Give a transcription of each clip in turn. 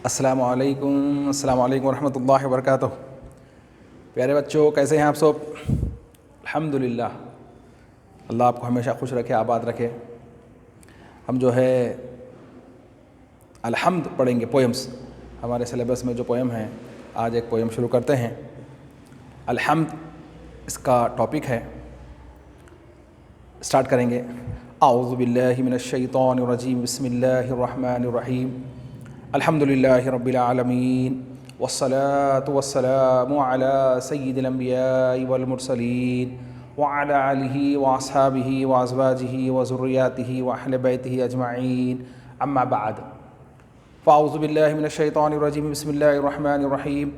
السلام علیکم ورحمۃ اللہ وبرکاتہ۔ پیارے بچوں، کیسے ہیں آپ سب؟ الحمدللہ، اللہ آپ کو ہمیشہ خوش رکھے، آباد رکھے۔ ہم جو ہے الحمد پڑھیں گے، پوئمس ہمارے سلیبس میں جو پوئم ہیں، آج ایک پوئم شروع کرتے ہیں۔ الحمد اس کا ٹاپک ہے، اسٹارٹ کریں گے۔ اعوذ باللہ من الشیطان الرجیم، بسم اللہ الرحمن الرحیم۔ الحمد للہ رب العالمین، والصلاة والسلام علی سید الانبیاء والمرسلین، وعلی آلہ واصحابہ وازواجہ وذریاتہ واہل بیتہ اجمعین، اما بعد، فاعوذ باللہ من الشیطان الرجیم، بسم اللہ الرحمن الرحیم۔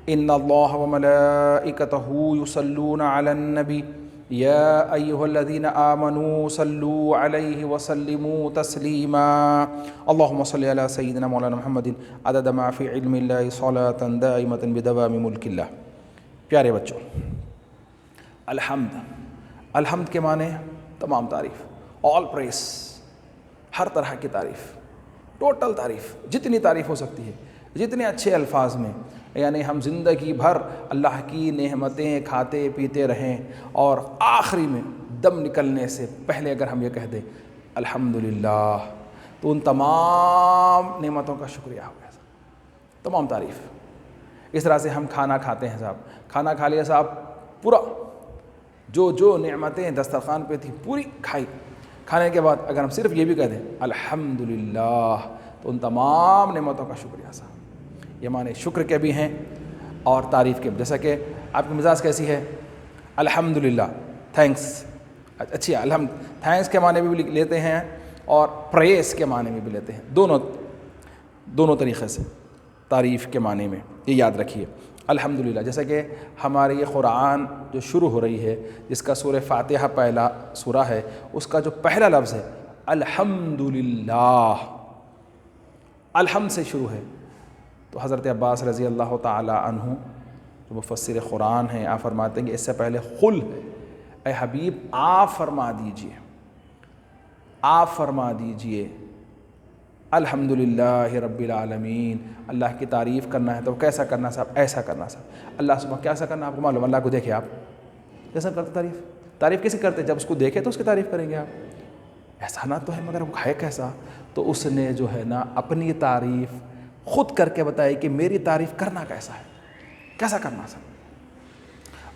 ان اللہ وملائکتہ یصلون علی النبی یا ایہا الذین آمنوا صلوا علیہ وسلموا تسلیما، اللہم صلی علی سیدنا مولانا محمد عدد ما فی علم اللہ صلاۃ دائمۃ بدوام ملک اللہ۔ پیارے بچوں، الحمد کے معنی تمام تعریف، آل پریس، ہر طرح کی تعریف، ٹوٹل تعریف، جتنی تعریف ہو سکتی ہے، جتنے اچھے الفاظ میں، یعنی ہم زندگی بھر اللہ کی نعمتیں کھاتے پیتے رہیں اور آخری میں دم نکلنے سے پہلے اگر ہم یہ کہہ دیں الحمدللہ، تو ان تمام نعمتوں کا شکریہ ہو گیا صاحب، تمام تعریف۔ اس طرح سے ہم کھانا کھاتے ہیں صاحب، کھانا کھا لیا صاحب، پورا جو نعمتیں دسترخوان پہ تھی پوری کھائی، کھانے کے بعد اگر ہم صرف یہ بھی کہہ دیں الحمدللہ، تو ان تمام نعمتوں کا شکریہ صاحب۔ یہ معنی شکر کے بھی ہیں اور تعریف کے بھی، جیسا کہ آپ کی مزاج کیسی ہے؟ الحمدللہ، تھینکس، اچھی ہے، تھینکس کے معنی بھی لیتے ہیں اور پریس کے معنی میں بھی لیتے ہیں، دونوں طریقے سے تعریف کے معنی میں، یہ یاد رکھیے الحمدللہ۔ جیسا کہ ہماری یہ قرآن جو شروع ہو رہی ہے، جس کا سورہ فاتحہ پہلا سورہ ہے، اس کا جو پہلا لفظ ہے الحمدللہ، الحمد سے شروع ہے، تو حضرت عباس رضی اللہ تعالی عنہ جو مفسر قرآن ہیں، آپ فرماتے ہیں کہ اس سے پہلے قل ہے، اے حبیب آپ فرما دیجئے الحمدللہ رب العالمین۔ اللہ کی تعریف کرنا ہے تو کیسا کرنا صاحب؟ ایسا کرنا صاحب، اللہ صبح کیسا کرنا آپ کو معلوم، اللہ کو دیکھے آپ کیسا کرتے تعریف کیسے کرتے؟ جب اس کو دیکھے تو اس کی تعریف کریں گے آپ، ایسا نہ تو ہے مگر وہ ہے کیسا؟ تو اس نے جو ہے نا اپنی تعریف خود کر کے بتائی کہ میری تعریف کرنا کیسا ہے، کیسا کرنا صاحب؟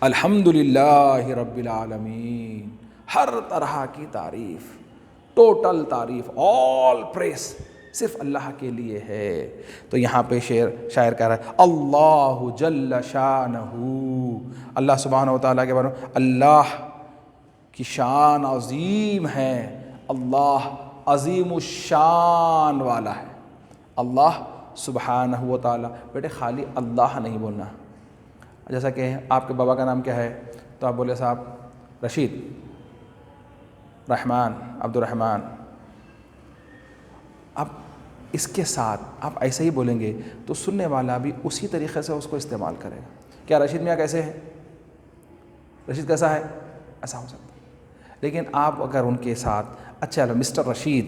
الحمدللہ رب العالمین، ہر طرح کی تعریف، ٹوٹل تعریف، آل پریس صرف اللہ کے لیے ہے۔ تو یہاں پہ شاعر کہہ رہا ہے اللہ جل شانہ، اللہ سبحانہ و تعالیٰ کے بارے میں اللہ کی شان عظیم ہے، اللہ عظیم الشان والا ہے، اللہ سبحانہ و تعالیٰ۔ بیٹے خالی اللہ نہیں بولنا، جیسا کہ آپ کے بابا کا نام کیا ہے تو آپ بولے صاحب رشید، رحمان، عبد الرحمن، اب اس کے ساتھ آپ ایسے ہی بولیں گے تو سننے والا بھی اسی طریقے سے اس کو استعمال کرے گا۔ کیا رشید میاں کیسے ہے؟ رشید کیسا ہے؟ ایسا ہو سکتا ہے، لیکن آپ اگر ان کے ساتھ اچھا مسٹر رشید،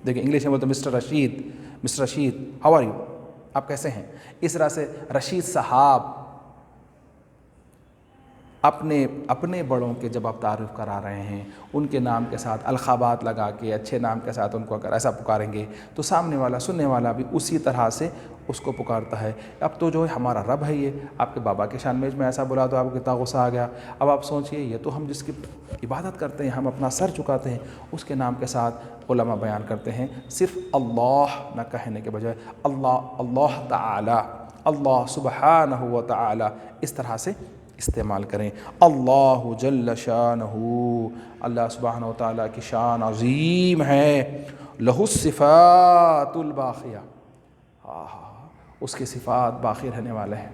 دیکھیں انگلش میں بولتے mister Rashid how are you, آپ کیسے ہیں؟ اس طرح سے رشید صاحب، اپنے بڑوں کے جب آپ تعارف کرا رہے ہیں، ان کے نام کے ساتھ القابات لگا کے اچھے نام کے ساتھ ان کو اگر ایسا پکاریں گے تو سامنے والا سننے والا بھی اسی طرح سے اس کو پکارتا ہے۔ اب تو جو ہے ہمارا رب ہے، یہ آپ کے بابا کے شان میں ایسا بولا تو آپ کو کتنا غصہ آ گیا۔ اب آپ سوچئے، یہ تو ہم جس کی عبادت کرتے ہیں، ہم اپنا سر چکاتے ہیں، اس کے نام کے ساتھ علماء بیان کرتے ہیں صرف اللہ نہ کہنے کے بجائے اللہ تعالی، اللہ سبحانہ و تعالی، اس طرح سے استعمال کریں۔ اللہ جل شانہ، اللہ سبحانہ و تعالیٰ کی شان عظیم ہے، لہ الصفات الباقیہ، اس کی صفات باقی رہنے والے ہیں۔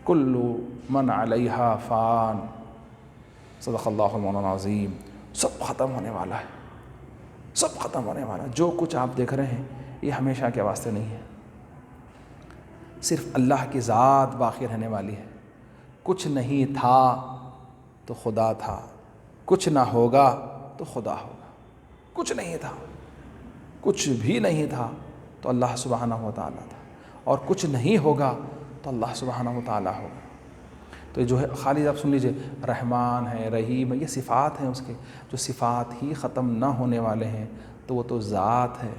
کل من علیہا فان، صدق اللہ مولانا العظیم، سب ختم ہونے والا ہے، سب ختم ہونے والا ہے۔ جو کچھ آپ دیکھ رہے ہیں یہ ہمیشہ کے واسطے نہیں ہے، صرف اللہ کی ذات باقی رہنے والی ہے۔ کچھ نہیں تھا تو خدا تھا، کچھ نہ ہوگا تو خدا ہوگا، کچھ نہیں تھا کچھ بھی نہیں تھا تو اللہ سبحانہ و تعالیٰ تھا، اور کچھ نہیں ہوگا تو اللہ سبحانہ و تعالیٰ ہوگا۔ تو جو ہے خالی آپ سن لیجئے، رحمان ہے، رحیم ہے، یہ صفات ہیں اس کے، جو صفات ہی ختم نہ ہونے والے ہیں، تو وہ تو ذات ہے،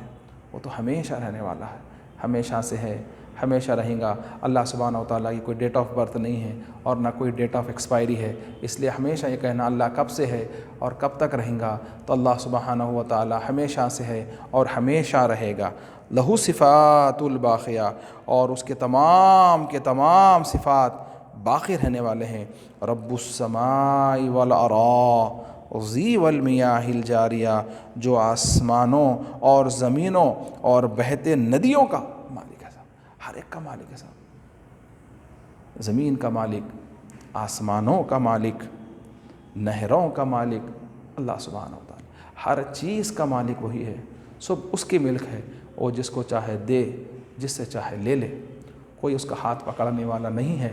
وہ تو ہمیشہ رہنے والا ہے، ہمیشہ سے ہے، ہمیشہ رہیں گا۔ اللہ سبحانہ و تعالیٰ کی کوئی ڈیٹ آف برتھ نہیں ہے اور نہ کوئی ڈیٹ آف ایکسپائری ہے، اس لیے ہمیشہ یہ کہنا اللہ کب سے ہے اور کب تک رہیں گا، تو اللہ سبحانہ و تعالیٰ ہمیشہ سے ہے اور ہمیشہ رہے گا۔ لہو صفات الباقیہ، اور اس کے تمام کے تمام صفات باقی رہنے والے ہیں۔ رب السماء والارض والمیاہ الجاریہ، جو آسمانوں اور زمینوں اور بہتے ندیوں کا مالک ہے، ہر ایک کا مالک ہے صاحب، زمین کا مالک، آسمانوں کا مالک، نہروں کا مالک اللہ سبحانہ و تعالیٰ، ہر چیز کا مالک وہی ہے، سب اس کی ملک ہے، اور جس کو چاہے دے، جس سے چاہے لے لے، کوئی اس کا ہاتھ پکڑنے والا نہیں ہے،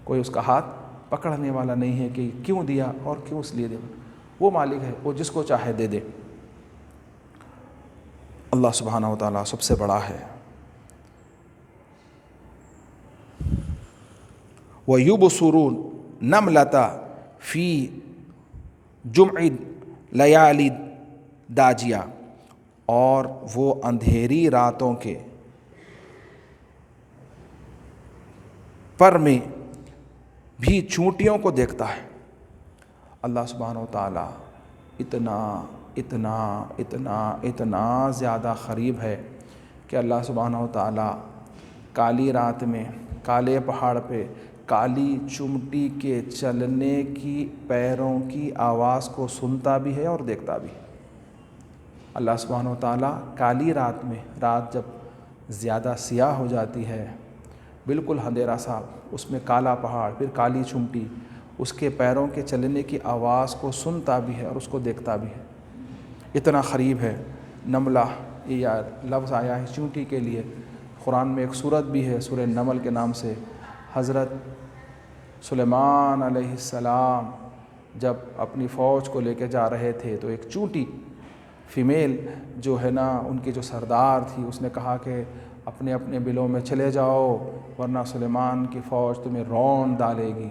کوئی اس کا ہاتھ پکڑنے والا نہیں ہے کہ کیوں دیا اور کیوں اس لیے دیا، وہ مالک ہے، وہ جس کو چاہے دے دے۔ اللہ سبحانہ و تعالیٰ سب سے بڑا ہے۔ وَيُبْصِرُونَ نَمْلَةَ فِي جُمْعِ لَيَالِي دَاجِیَہ، اور وہ اندھیری راتوں کے پر میں بھی چونٹیوں کو دیکھتا ہے۔ اللہ سبحانہ و تعالیٰ اتنا اتنا اتنا اتنا زیادہ قریب ہے کہ اللہ سبحانہ و تعالیٰ کالی رات میں کالے پہاڑ پہ کالی چمٹی کے چلنے کی پیروں کی آواز کو سنتا بھی ہے اور دیکھتا بھی ہے۔ اللہ سبحانہ و تعالیٰ کالی رات میں، رات جب زیادہ سیاہ ہو جاتی ہے، بالکل اندھیرا سا، اس میں کالا پہاڑ، پھر کالی چمٹی، اس کے پیروں کے چلنے کی آواز کو سنتا بھی ہے اور اس کو دیکھتا بھی ہے، اتنا قریب ہے۔ نملہ، یہ لفظ آیا ہے چونٹی کے لیے، قرآن میں ایک سورت بھی ہے سورہ نمل کے نام سے۔ حضرت سلیمان علیہ السلام جب اپنی فوج کو لے کے جا رہے تھے تو ایک چونٹی فیمیل جو ہے نا، ان کی جو سردار تھی، اس نے کہا کہ اپنے اپنے بلوں میں چلے جاؤ ورنہ سلیمان کی فوج تمہیں رون ڈالے گی۔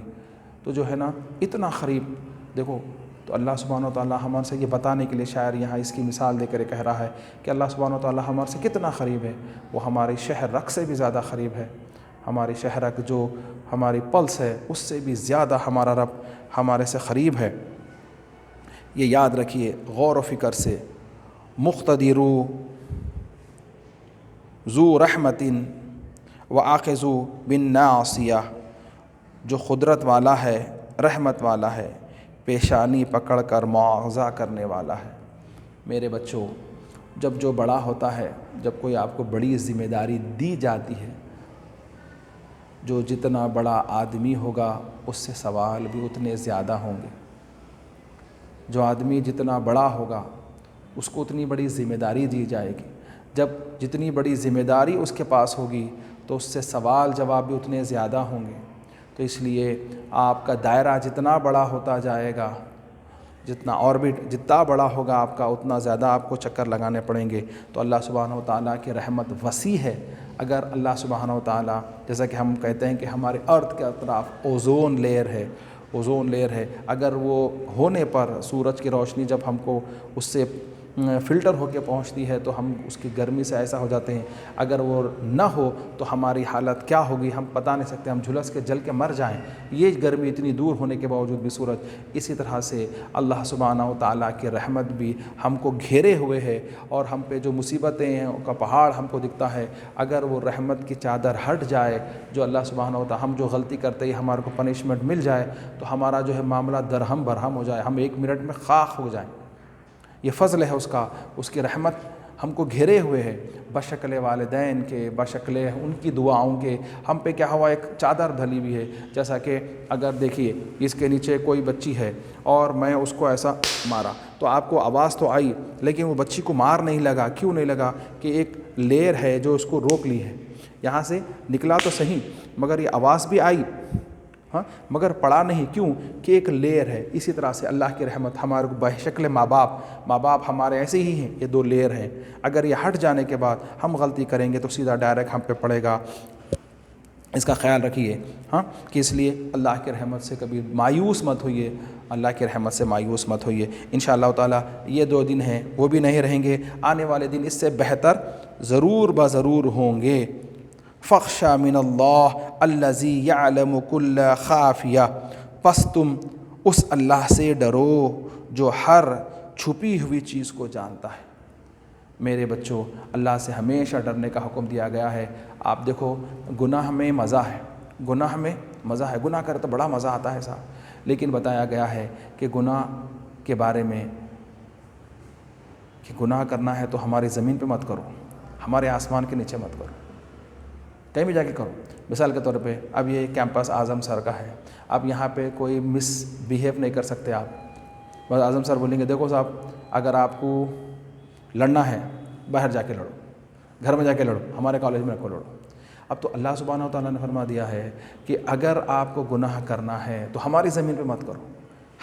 تو جو ہے نا اتنا قریب، دیکھو، تو اللہ سبحانہ و تعالیٰ ہمارے سے یہ بتانے کے لیے شاعر یہاں اس کی مثال دے کر کہہ رہا ہے کہ اللہ سبحانہ و تعالیٰ ہمارے سے کتنا قریب ہے، وہ ہماری شہر رگ سے بھی زیادہ قریب ہے، ہماری شہر رگ جو ہماری پلس ہے اس سے بھی زیادہ ہمارا رب ہمارے سے قریب ہے۔ یہ یاد رکھیے غور و فکر سے۔ مقتدر ذو رحمت وآخذ بالناصیہ، جو قدرت والا ہے، رحمت والا ہے، پیشانی پکڑ کر معاوضہ کرنے والا ہے۔ میرے بچوں، جب جو بڑا ہوتا ہے، جب کوئی آپ کو بڑی ذمہ داری دی جاتی ہے، جو جتنا بڑا آدمی ہوگا اس سے سوال بھی اتنے زیادہ ہوں گے۔ جو آدمی جتنا بڑا ہوگا اس کو اتنی بڑی ذمہ داری دی جائے گی، جب جتنی بڑی ذمہ داری اس کے پاس ہوگی تو اس سے سوال جواب بھی اتنے زیادہ ہوں گے۔ تو اس لیے آپ کا دائرہ جتنا بڑا ہوتا جائے گا، جتنا آربٹ جتنا بڑا ہوگا آپ کا، اتنا زیادہ آپ کو چکر لگانے پڑیں گے۔ تو اللہ سبحانہ و تعالیٰ کی رحمت وسیع ہے۔ اگر اللہ سبحانہ و تعالیٰ، جیسا کہ ہم کہتے ہیں کہ ہمارے ارتھ کے اطراف اوزون لیئر ہے، اوزون لیئر ہے، اگر وہ ہونے پر سورج کی روشنی جب ہم کو اس سے فلٹر ہو کے پہنچتی ہے تو ہم اس کی گرمی سے ایسا ہو جاتے ہیں، اگر وہ نہ ہو تو ہماری حالت کیا ہوگی ہم بتا نہیں سکتے، ہم جھلس کے جل کے مر جائیں، یہ گرمی اتنی دور ہونے کے باوجود بھی سورج۔ اسی طرح سے اللہ سبحانہ و تعالیٰ کی رحمت بھی ہم کو گھیرے ہوئے ہے، اور ہم پہ جو مصیبتیں ہیں کا پہاڑ ہم کو دکھتا ہے، اگر وہ رحمت کی چادر ہٹ جائے، جو اللہ سبحانہ و تعالیٰ، ہم جو غلطی کرتے ہیں ہمارے کو پنشمنٹ مل جائے تو ہمارا جو ہے معاملہ درہم برہم ہو جائے، ہم 1 منٹ میں خاک ہو جائیں۔ یہ فضل ہے اس کا، اس کی رحمت ہم کو گھیرے ہوئے ہے، بشکل والدین کے، بشکل ان کی دعاؤں کے، ہم پہ کیا ہوا، ایک چادر ڈھلی ہوئی ہے۔ جیسا کہ اگر دیکھیے اس کے نیچے کوئی بچی ہے اور میں اس کو ایسا مارا تو آپ کو آواز تو آئی، لیکن وہ بچی کو مار نہیں لگا، کیوں نہیں لگا؟ کہ ایک لیئر ہے جو اس کو روک لی ہے، یہاں سے نکلا تو صحیح مگر یہ آواز بھی آئی، ہاں مگر پڑا نہیں، کیوں کہ ایک لیئر ہے. اسی طرح سے اللہ کی رحمت ہمارے کو بشکل ماں باپ ہمارے ایسے ہی ہیں، یہ 2 لیئر ہیں. اگر یہ ہٹ جانے کے بعد ہم غلطی کریں گے تو سیدھا ڈائریکٹ ہم پہ پڑے گا. اس کا خیال رکھیے ہاں کہ اس لیے اللہ کی رحمت سے کبھی مایوس مت ہوئیے، اللہ کی رحمت سے مایوس مت ہوئیے. انشاءاللہ تعالیٰ یہ 2 دن ہیں وہ بھی نہیں رہیں گے، آنے والے دن اس سے بہتر ضرور بضرور ہوں گے. فخشا من اللہ الذی یعلم کل خافیہ، پس تم اس اللہ سے ڈرو جو ہر چھپی ہوئی چیز کو جانتا ہے. میرے بچوں، اللہ سے ہمیشہ ڈرنے کا حکم دیا گیا ہے. آپ دیکھو گناہ میں مزہ ہے، گناہ میں مزہ ہے، گناہ کرے تو بڑا مزہ آتا ہے صاحب، لیکن بتایا گیا ہے کہ گناہ کے بارے میں کہ گناہ کرنا ہے تو ہماری زمین پہ مت کرو، ہمارے آسمان کے نیچے مت کرو، کہیں بھی جا کے کرو. مثال کے طور پہ اب یہ کیمپس اعظم سر کا ہے، اب یہاں پہ کوئی مس بیہیو نہیں کر سکتے آپ. بس اعظم سر بولیں گے دیکھو صاحب اگر آپ کو لڑنا ہے باہر جا کے لڑو، گھر میں جا کے لڑو، ہمارے کالج میں رکھو لڑو. اب تو اللہ سبحانہ و تعالیٰ نے فرما دیا ہے کہ اگر آپ کو گناہ کرنا ہے تو ہماری زمین پہ مت کرو،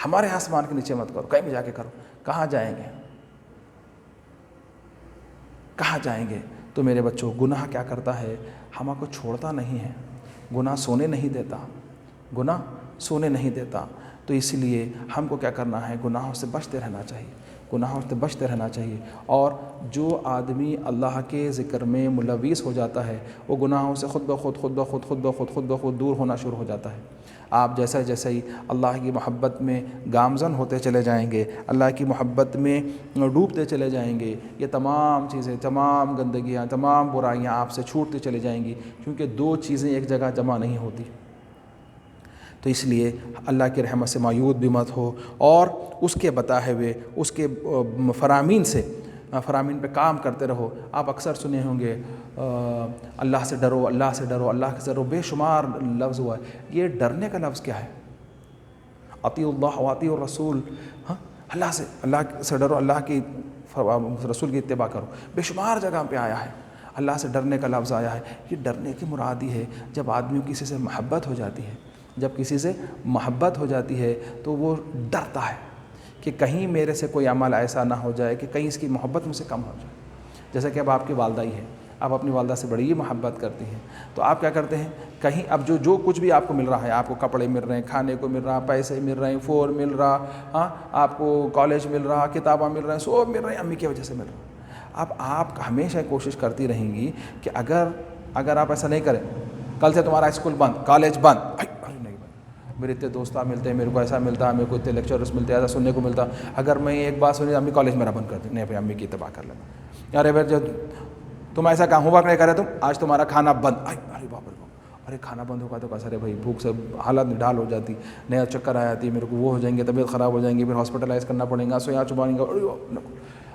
ہمارے آسمان کے نیچے مت کرو، کہیں بھی جا کے کرو. کہاں جائیں گے؟ کہاں جائیں گے؟ تو میرے بچوں، گناہ کیا کرتا ہے؟ ہم کو چھوڑتا نہیں ہے، گناہ سونے نہیں دیتا، گناہ سونے نہیں دیتا. تو اس لیے ہم کو کیا کرنا ہے؟ گناہوں سے بچتے رہنا چاہیے، گناہوں سے بچتے رہنا چاہیے. اور جو آدمی اللہ کے ذکر میں ملوث ہو جاتا ہے وہ گناہوں سے خود بخود دور ہونا شروع ہو جاتا ہے. آپ جیسے ہی اللہ کی محبت میں گامزن ہوتے چلے جائیں گے، اللہ کی محبت میں ڈوبتے چلے جائیں گے، یہ تمام چیزیں، تمام گندگیاں، تمام برائیاں آپ سے چھوٹتی چلی جائیں گی، کیونکہ 2 چیزیں ایک جگہ جمع نہیں ہوتی. تو اس لیے اللہ کی رحمت سے مایوس بھی مت ہو، اور اس کے بتائے ہوئے اس کے فرامین پہ کام کرتے رہو. آپ اکثر سنے ہوں گے اللہ سے ڈرو، اللہ سے ڈرو، اللہ سے ڈرو، بے شمار لفظ ہوا ہے. یہ ڈرنے کا لفظ کیا ہے؟ اطیعوا اللہ واطیعوا الرسول. ہاں اللہ سے ڈرو، اللہ کی رسول کی اتباع کرو. بے شمار جگہ پہ آیا ہے، اللہ سے ڈرنے کا لفظ آیا ہے. یہ ڈرنے کی مراد یہ ہے جب آدمی کسی سے محبت ہو جاتی ہے، جب کسی سے محبت ہو جاتی ہے تو وہ ڈرتا ہے کہ کہیں میرے سے کوئی عمل ایسا نہ ہو جائے کہ کہیں اس کی محبت مجھ سے کم ہو جائے. جیسا کہ اب آپ کی والدہ ہی ہے، آپ اپنی والدہ سے بڑی ہی محبت کرتی ہیں، تو آپ کیا کرتے ہیں؟ کہیں اب جو کچھ بھی آپ کو مل رہا ہے، آپ کو کپڑے مل رہے ہیں، کھانے کو مل رہا، پیسے مل رہے ہیں، فون مل رہا، ہاں آپ کو کالج مل رہا، کتابیں مل رہے ہیں، سب مل رہے ہیں، امی کی وجہ سے مل رہا. اب آپ ہمیشہ کوشش کرتی رہیں گی کہ اگر آپ ایسا نہیں کریں، کل سے تمہارا اسکول بند، کالج بند، میرے اتنے دوست ملتے ہیں، میرے کو ایسا ملتا ہے، میرے کو اتنے لیکچرز ملتے ہیں، ایسا سننے کو ملتا. اگر میں ایک بات سنی امی کالج میرا بند کر دیں، نہیں بھائی امی کی اتباع کر لینا. ارے بھائی جب تم ایسا کہاں ہوم ورک نہیں کرے، تم آج تمہارا کھانا بند. ارے باپ رے، ارے کھانا بند ہوگا تو کیسا؟ ارے بھائی بھوک سے حالت ڈھال ہو جاتی، نیا چکر آ جاتی، میرے کو وہ ہو جائیں گے، طبیعت خراب ہو جائیں گی، پھر ہاسپٹلائز کرنا پڑے گا، سویا چبائیں گا.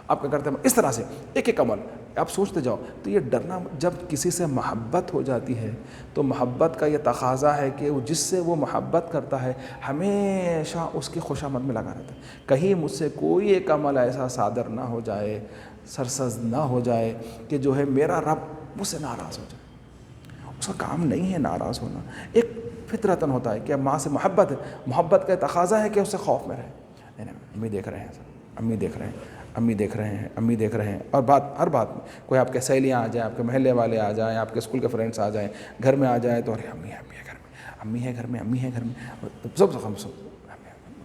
آپ کیا کرتے ہیں؟ اس طرح سے ایک عمل آپ سوچتے جاؤ. تو یہ ڈرنا، جب کسی سے محبت ہو جاتی ہے تو محبت کا یہ تقاضا ہے کہ جس سے وہ محبت کرتا ہے ہمیشہ اس کی خوشامد میں لگا رہتا ہے. کہیں مجھ سے کوئی ایک عمل ایسا صادر نہ ہو جائے، سرسز نہ ہو جائے کہ جو ہے میرا رب مجھ سے ناراض ہو جائے. اس کا کام نہیں ہے ناراض ہونا، ایک فطرتاً ہوتا ہے کہ اب ماں سے محبت ہے، محبت کا تقاضا ہے کہ اس سے خوف میں رہے. نہیں امی دیکھ رہے ہیں، امی دیکھ رہے ہیں، امی دیکھ رہے ہیں، امی دیکھ رہے ہیں. اور ہر بات میں کوئی آپ کے سہیلیاں آ جائیں، آپ کے محلے والے آ جائیں، آپ کے اسکول کے فرینڈس آ جائیں، گھر میں آ جائیں تو ارے امی ہے گھر میں، امی ہے گھر میں، امی ہے گھر میں، سب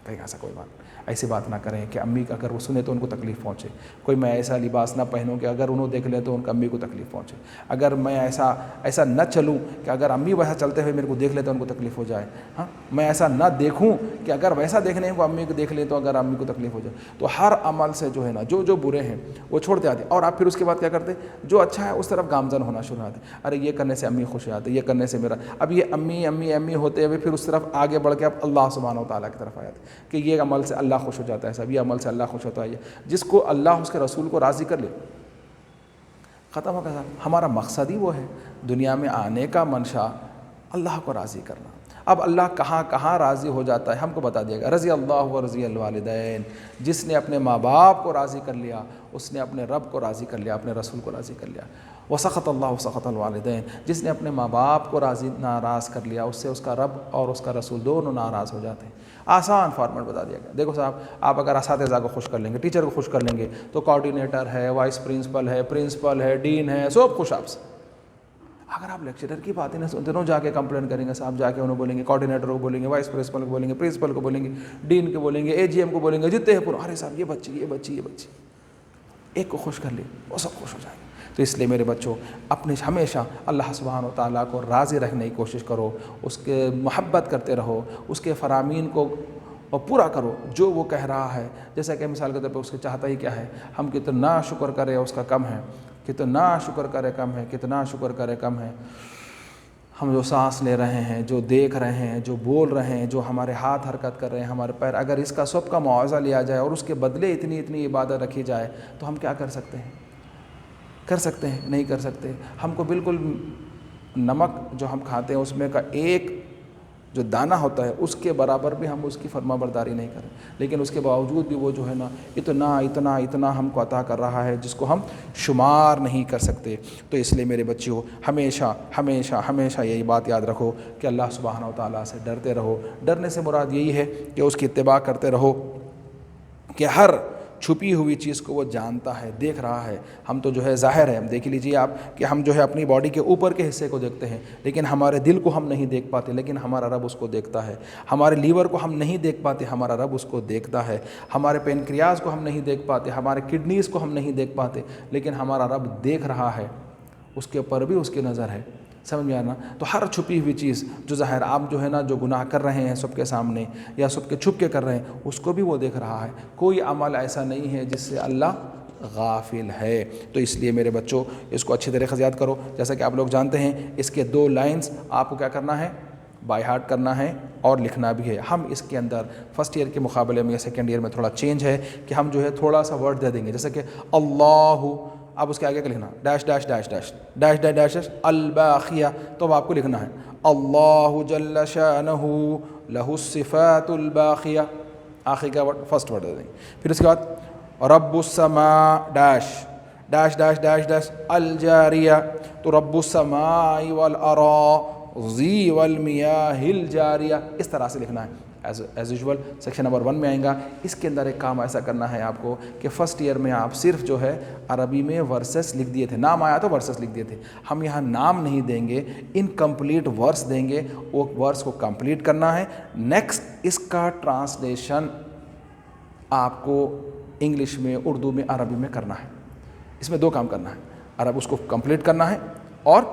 کہیں ایسا کوئی بات. ایسی بات نہ کریں کہ امی اگر وہ سنے تو ان کو تکلیف پہنچے. کوئی میں ایسا لباس نہ پہنوں کہ اگر انہوں دیکھ لیں تو ان کا امی کو تکلیف پہنچے. اگر میں ایسا نہ چلوں کہ اگر امی ویسا چلتے ہوئے میرے کو دیکھ لیں تو ان کو تکلیف ہو جائے. ہاں میں ایسا نہ دیکھوں کہ اگر ویسا دیکھنے کو امی کو دیکھ لیں تو اگر امی کو تکلیف ہو جائے. تو ہر عمل سے جو ہے نا جو برے ہیں وہ چھوڑتے آتے. اور آپ پھر اس کے بعد کیا کرتے؟ جو اچھا ہے اس طرف گامزن ہونا شروع ہوتے. ارے یہ کرنے سے امی خوش آتے، یہ کرنے سے میرا، اب یہ امی امی امی ہوتے ہوئے پھر اس طرف آگے بڑھ کے اب اللہ سبحانہ و تعالیٰ کی طرف آ جاتے کہ یہ عمل سے اللہ خوش ہو جاتا ہے. سب یہ عمل سے اللہ خوش ہوتا ہے. جس کو اللہ اس کے رسول کو راضی کر لے، ختم ہو گیا. ہمارا مقصد ہی وہ ہے، دنیا میں آنے کا منشا اللہ کو راضی کرنا. اب اللہ کہاں کہاں راضی ہو جاتا ہے ہم کو بتا دیا گیا. رضی اللہ و رضی الوالدین, جس نے اپنے ماں باپ کو راضی کر لیا اس نے اپنے رب کو راضی کر لیا, اپنے رسول کو راضی کر لیا. وسخط اللہ وسخط الوالدین, جس نے اپنے ماں باپ کو راضی ناراض کر لیا اس سے اس کا رب اور اس کا رسول دونوں ناراض ہو جاتے ہیں. آسان فارمیٹ بتا دیا گیا. دیکھو صاحب, آپ اگر اساتذہ کو خوش کر لیں گے, ٹیچر کو خوش کر لیں گے, تو کوآرڈینیٹر ہے, وائس پرنسپل ہے, ڈین ہے, سب خوش آپ سے. اگر آپ لیکچرر کی باتیں نہ سنتے رہو, جا کے کمپلین کریں گے صاحب, جا کے انہوں بولیں گے, کوآرڈینیٹر کو بولیں گے, وائس پرنسپل کو بولیں گے, پرنسپل کو بولیں گے, ڈین کو بولیں گے, اے جی ایم کو بولیں گے, جتنے ہیں پورا, ارے صاحب یہ بچی, ایک کو خوش کر لے وہ سب خوش ہو جائیں گے. تو اس لیے میرے بچوں, اپنے ہمیشہ اللہ سبحانہ و تعالیٰ کو راضی رکھنے کی کوشش کرو, اس کے محبت کرتے رہو, اس کے فرامین کو پورا کرو جو وہ کہہ رہا ہے. جیسا کہ مثال کے طور پہ اس کے چاہتا ہی کیا ہے, ہم کتنا شکر کریں اس کا کم ہے, کتنا شکر کرے کم ہے, کتنا شکر کرے کم ہے. ہم جو سانس لے رہے ہیں, جو دیکھ رہے ہیں, جو بول رہے ہیں, جو ہمارے ہاتھ حرکت کر رہے ہیں, ہمارے پیر, اگر اس کا سب کا معاوضہ لیا جائے اور اس کے بدلے اتنی عبادت رکھی جائے تو ہم کیا کر سکتے ہیں؟ کر سکتے ہیں؟ نہیں کر سکتے. ہم کو بالکل نمک جو ہم کھاتے ہیں اس میں کا ایک جو دانہ ہوتا ہے اس کے برابر بھی ہم اس کی فرما برداری نہیں کریں, لیکن اس کے باوجود بھی وہ جو ہے نا اتنا ہم کو عطا کر رہا ہے جس کو ہم شمار نہیں کر سکتے. تو اس لیے میرے بچیوں, ہمیشہ یہی بات یاد رکھو کہ اللہ سبحانہ و تعالیٰ سے ڈرتے رہو. ڈرنے سے مراد یہی ہے کہ اس کی اتباع کرتے رہو, کہ ہر چھپی ہوئی چیز کو وہ جانتا ہے, دیکھ رہا ہے. ہم تو جو ہے ظاہر ہے, ہم دیکھ لیجئے آپ کہ ہم جو ہے اپنی باڈی کے اوپر کے حصے کو دیکھتے ہیں, لیکن ہمارے دل کو ہم نہیں دیکھ پاتے, لیکن ہمارا رب اس کو دیکھتا ہے. ہمارے لیور کو ہم نہیں دیکھ پاتے, ہمارا رب اس کو دیکھتا ہے. ہمارے پینکریاز کو ہم نہیں دیکھ پاتے, ہمارے کڈنیز کو ہم نہیں دیکھ پاتے, لیکن ہمارا رب دیکھ رہا ہے. اس کے اوپر بھی اس کی نظر ہے. سمجھ میں آنا؟ تو ہر چھپی ہوئی چیز جو ظاہر آپ جو ہے نا جو گناہ کر رہے ہیں سب کے سامنے یا سب کے چھپ کے کر رہے ہیں, اس کو بھی وہ دیکھ رہا ہے. کوئی عمل ایسا نہیں ہے جس سے اللہ غافل ہے. تو اس لیے میرے بچوں اس کو اچھی طریقے سے یاد کرو. جیسا کہ آپ لوگ جانتے ہیں اس کے 2 لائنز آپ کو کیا کرنا ہے, بائی ہارٹ کرنا ہے اور لکھنا بھی ہے. ہم اس کے اندر فرسٹ ایئر کے مقابلے میں یا سیکنڈ ایئر میں تھوڑا چینج ہے کہ ہم جو ہے تھوڑا سا ورڈ دے دیں گے, جیسے کہ اللہ, اب اس کے آگے کا لکھنا dash dash dash dash dash dash dash dash الباقیہ. تو اب آپ کو لکھنا ہے اللہ جل شانہ لہ الصفات الباقیہ, آخری کا ورڈ فرسٹ ورڈ دے دیں گے. پھر اس کے بعد رب السماء dash dash dash dash dash الجاریہ. تو رب السماء والارض والمیاہ الجاریہ, اس طرح سے لکھنا ہے. ایز یوزول سیکشن نمبر 1 میں آئیں گا. اس کے اندر ایک کام ایسا کرنا ہے آپ کو کہ فرسٹ ایئر میں آپ صرف جو ہے عربی میں ورسز لکھ دیے تھے, نام آیا تو ورسز لکھ دیے تھے. ہم یہاں نام نہیں دیں گے, انکمپلیٹ ورس دیں گے, وہ ورس کو کمپلیٹ کرنا ہے. نیکسٹ اس کا ٹرانسلیشن آپ کو انگلش میں, اردو میں, عربی میں کرنا ہے. اس میں 2 کام کرنا ہے, عرب اس کو کمپلیٹ کرنا ہے اور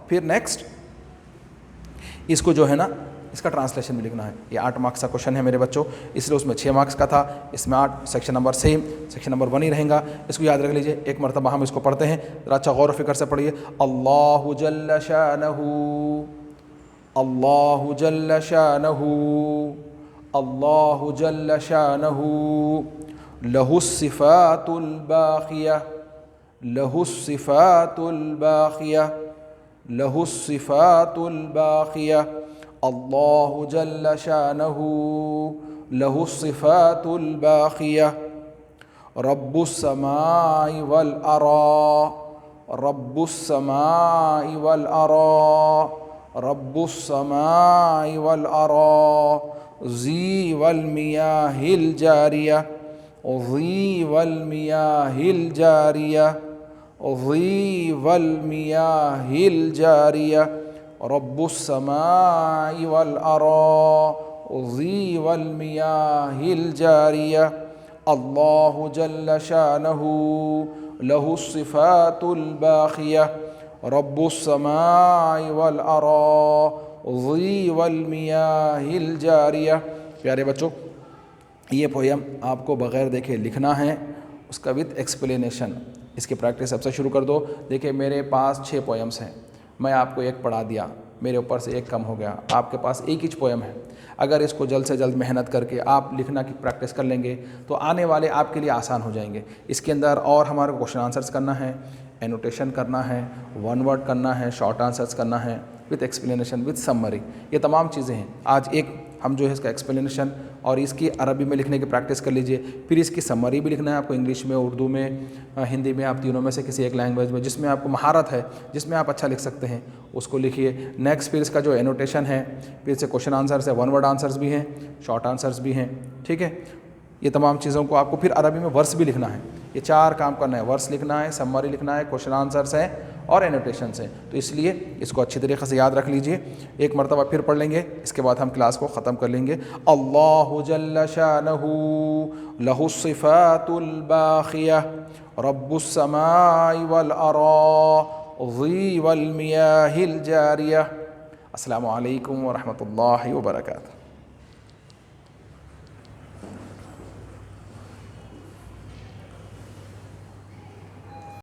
پھر نیکسٹ اس کو جو ہے نا اس کا ٹرانسلیشن بھی لکھنا ہے. یہ 8 مارکس کا کوشچن ہے میرے بچوں, اس لیے اس میں 6 مارکس کا تھا, اس میں 8. Section number same, section number 1 ہی رہیں گا. اس کو یاد رکھ لیجئے. ایک مرتبہ ہم اس کو پڑھتے ہیں, ذرا اچھا غور و فکر سے پڑھیے. اللہ جل شانہ, اللہ جل شانہ, اللہ جل شانہ, لہ الصفات الباقیہ, لہ الصفات الباقیہ, لہ الصفات الباقیہ. اللہ جل شانہ لہ الصفات الباقیہ. رب السماء والارض, رب السماء والارض, رب السماء والارض. ذی والمیاہ الجاریہ, ذی والمیاہ الجاریہ, ذی والمیاہ الجاریہ. رب السماء والارض ذی والمیاہ الجاریہ. اللہ جل شانہ لہ الصفات الباقیہ. رب السماء والارض ذی والمیاہ الجاریہ. پیارے بچوں, یہ پویم آپ کو بغیر دیکھے لکھنا ہے, اس کا وتھ ایکسپلینیشن. اس کی پریکٹس اب سے شروع کر دو. دیکھیں میرے پاس 6 پویمز ہیں, میں آپ کو 1 پڑھا دیا, میرے اوپر سے 1 کم ہو گیا. آپ کے پاس 1 ہی پویم ہے. اگر اس کو جلد سے جلد محنت کر کے آپ لکھنا کی پریکٹس کر لیں گے تو آنے والے آپ کے لیے آسان ہو جائیں گے. اس کے اندر اور ہمارے کوشچن آنسرز کرنا ہے, اینوٹیشن کرنا ہے, 1 ورڈ کرنا ہے, شارٹ آنسرز کرنا ہے, وتھ ایکسپلینیشن وتھ سمری. یہ تمام چیزیں ہیں. آج ایک ہم جو ہے اس کا ایکسپلینیشن اور اس کی عربی میں لکھنے کی پریکٹس کر لیجئے. پھر اس کی سمری بھی لکھنا ہے آپ کو انگلش میں, اردو میں, ہندی میں, آپ تینوں میں سے کسی ایک لینگویج میں جس میں آپ کو مہارت ہے, جس میں آپ اچھا لکھ سکتے ہیں, اس کو لکھیے. نیکسٹ پھر اس کا جو انوٹیشن ہے, پھر سے کوشچن آنسرس ہے, ون ورڈ آنسرس بھی ہیں, شارٹ آنسرس بھی ہیں. ٹھیک ہے, یہ تمام چیزوں کو آپ کو پھر عربی میں ورس بھی لکھنا ہے. یہ 4 کام کرنا ہے, ورس لکھنا ہے, سمری لکھنا ہے, کوشچن آنسرس ہے اور انوٹیشنس ہیں. تو اس لیے اس کو اچھی طریقے سے یاد رکھ لیجئے. ایک مرتبہ پھر پڑھ لیں گے, اس کے بعد ہم کلاس کو ختم کر لیں گے. اللہ جل شانہ لہ الصفات الباقیہ رب السماء والأراضی والمیاہ الجاریہ. السلام علیکم ورحمۃ اللہ وبرکاتہ.